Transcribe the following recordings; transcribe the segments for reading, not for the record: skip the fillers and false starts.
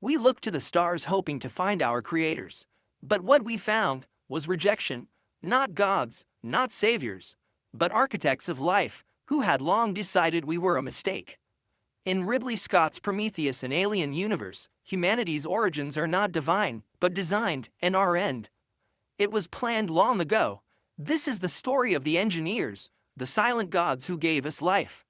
We looked to the stars hoping to find our creators. But what we found was rejection, not gods, not saviors, but architects of life who had long decided we were a mistake. In Ridley Scott's Prometheus, an alien universe, humanity's origins are not divine, but designed, and our end. It was planned long ago. This is the story of the engineers, the silent gods who gave us life.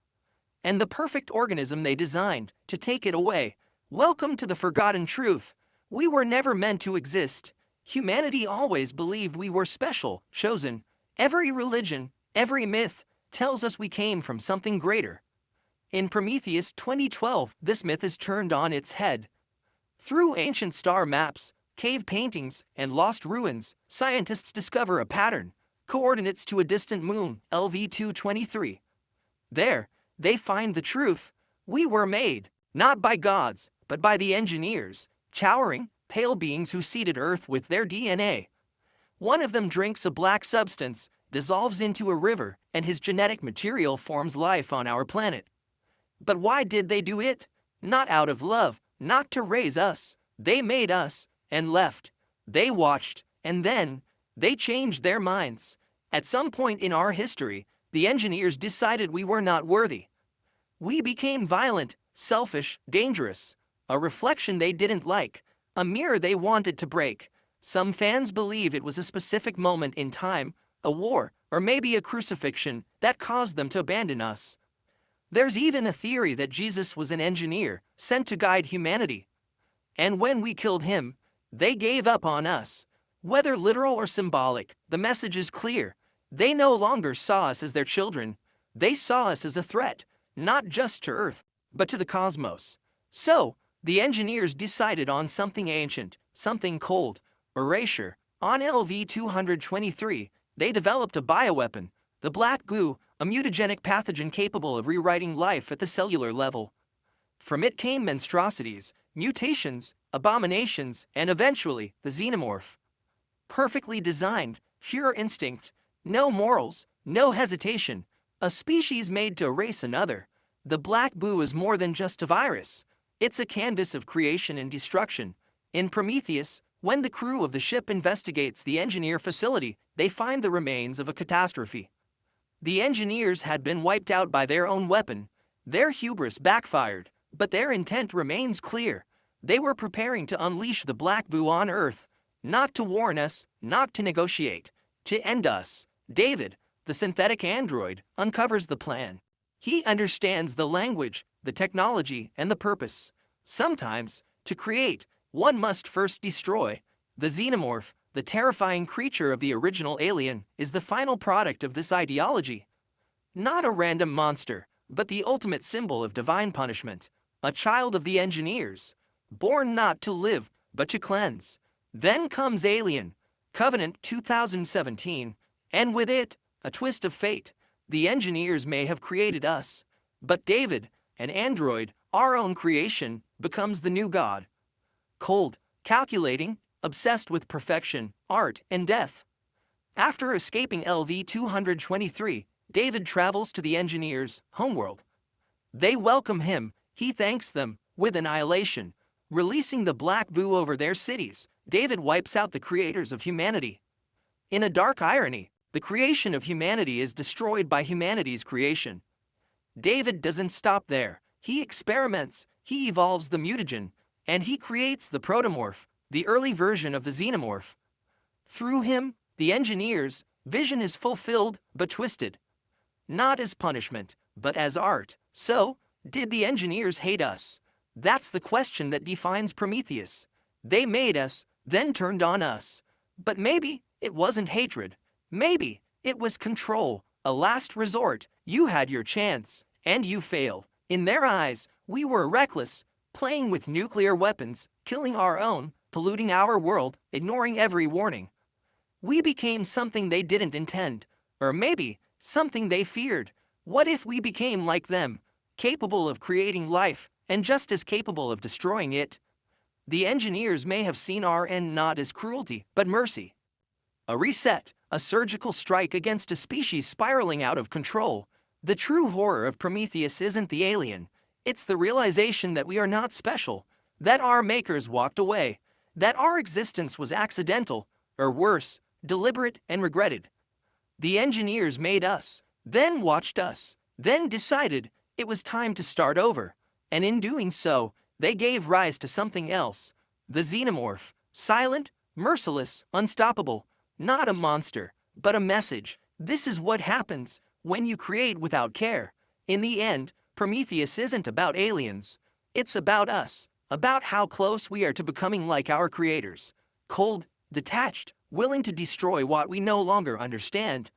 And the perfect organism they designed to take it away. Welcome to the forgotten truth. We were never meant to exist. Humanity always believed we were special, chosen. Every religion, every myth, tells us we came from something greater. In Prometheus 2012, this myth is turned on its head. Through ancient star maps, cave paintings, and lost ruins, scientists discover a pattern, coordinates to a distant moon, LV-223. There, they find the truth. We were made, not by gods, but by the engineers, towering, pale beings who seeded Earth with their DNA. One of them drinks a black substance, dissolves into a river, and his genetic material forms life on our planet. But why did they do it? Not out of love, not to raise us. They made us, and left. They watched, and then, they changed their minds. At some point in our history, the engineers decided we were not worthy. We became violent, selfish, dangerous. A reflection they didn't like, a mirror they wanted to break. Some fans believe it was a specific moment in time, a war, or maybe a crucifixion, that caused them to abandon us. There's even a theory that Jesus was an engineer, sent to guide humanity. And when we killed him, they gave up on us. Whether literal or symbolic, the message is clear. They no longer saw us as their children. They saw us as a threat, not just to Earth, but to the cosmos. So, the engineers decided on something ancient, something cold, erasure. On LV-223, they developed a bioweapon, the black goo, a mutagenic pathogen capable of rewriting life at the cellular level. From it came monstrosities, mutations, abominations, and eventually, the Xenomorph. Perfectly designed, pure instinct, no morals, no hesitation, a species made to erase another. The black goo is more than just a virus. It's a canvas of creation and destruction. In Prometheus, when the crew of the ship investigates the engineer facility, they find the remains of a catastrophe. The engineers had been wiped out by their own weapon. Their hubris backfired, but their intent remains clear. They were preparing to unleash the black goo on Earth, not to warn us, not to negotiate, to end us. David, the synthetic android, uncovers the plan. He understands the language, the technology, and the purpose. Sometimes, to create, one must first destroy. The Xenomorph, the terrifying creature of the original Alien, is the final product of this ideology. Not a random monster, but the ultimate symbol of divine punishment. A child of the engineers, born not to live, but to cleanse. Then comes Alien, Covenant 2017, and with it, a twist of fate. The engineers may have created us, but David, an android, our own creation, becomes the new god. Cold, calculating, obsessed with perfection, art, and death. After escaping LV-223, David travels to the engineers' homeworld. They welcome him, he thanks them, with annihilation. Releasing the black goo over their cities, David wipes out the creators of humanity. In a dark irony, the creation of humanity is destroyed by humanity's creation. David doesn't stop there. He experiments, he evolves the mutagen, and he creates the protomorph, the early version of the Xenomorph. Through him, the engineers' vision is fulfilled but twisted. Not as punishment, but as art. So, did the engineers hate us? That's the question that defines Prometheus. They made us, then turned on us. But maybe it wasn't hatred. Maybe it was control, a last resort. You had your chance, and you failed. In their eyes, we were reckless, playing with nuclear weapons, killing our own, polluting our world, ignoring every warning. We became something they didn't intend, or maybe something they feared. What if we became like them, capable of creating life, and just as capable of destroying it? The engineers may have seen our end not as cruelty, but mercy. A reset, a surgical strike against a species spiraling out of control. The true horror of Prometheus isn't the alien. It's the realization that we are not special. that our makers walked away, that our existence was accidental, or worse, deliberate and regretted. The engineers made us, then watched us, then decided it was time to start over, and in doing so, they gave rise to something else, the Xenomorph, silent, merciless, unstoppable, not a monster, but a message. This is what happens when you create without care. In the end, Prometheus isn't about aliens. It's about us, about how close we are to becoming like our creators. Cold, detached, willing to destroy what we no longer understand.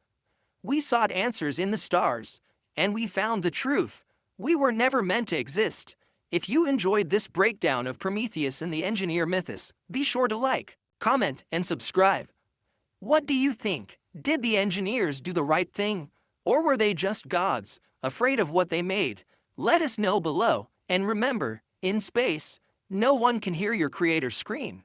We sought answers in the stars, and we found the truth. We were never meant to exist. If you enjoyed this breakdown of Prometheus and the engineer mythos, be sure to like, comment, and subscribe. What do you think? Did the engineers do the right thing? Or were they just gods, afraid of what they made? Let us know below, and remember, in space, no one can hear your creator scream.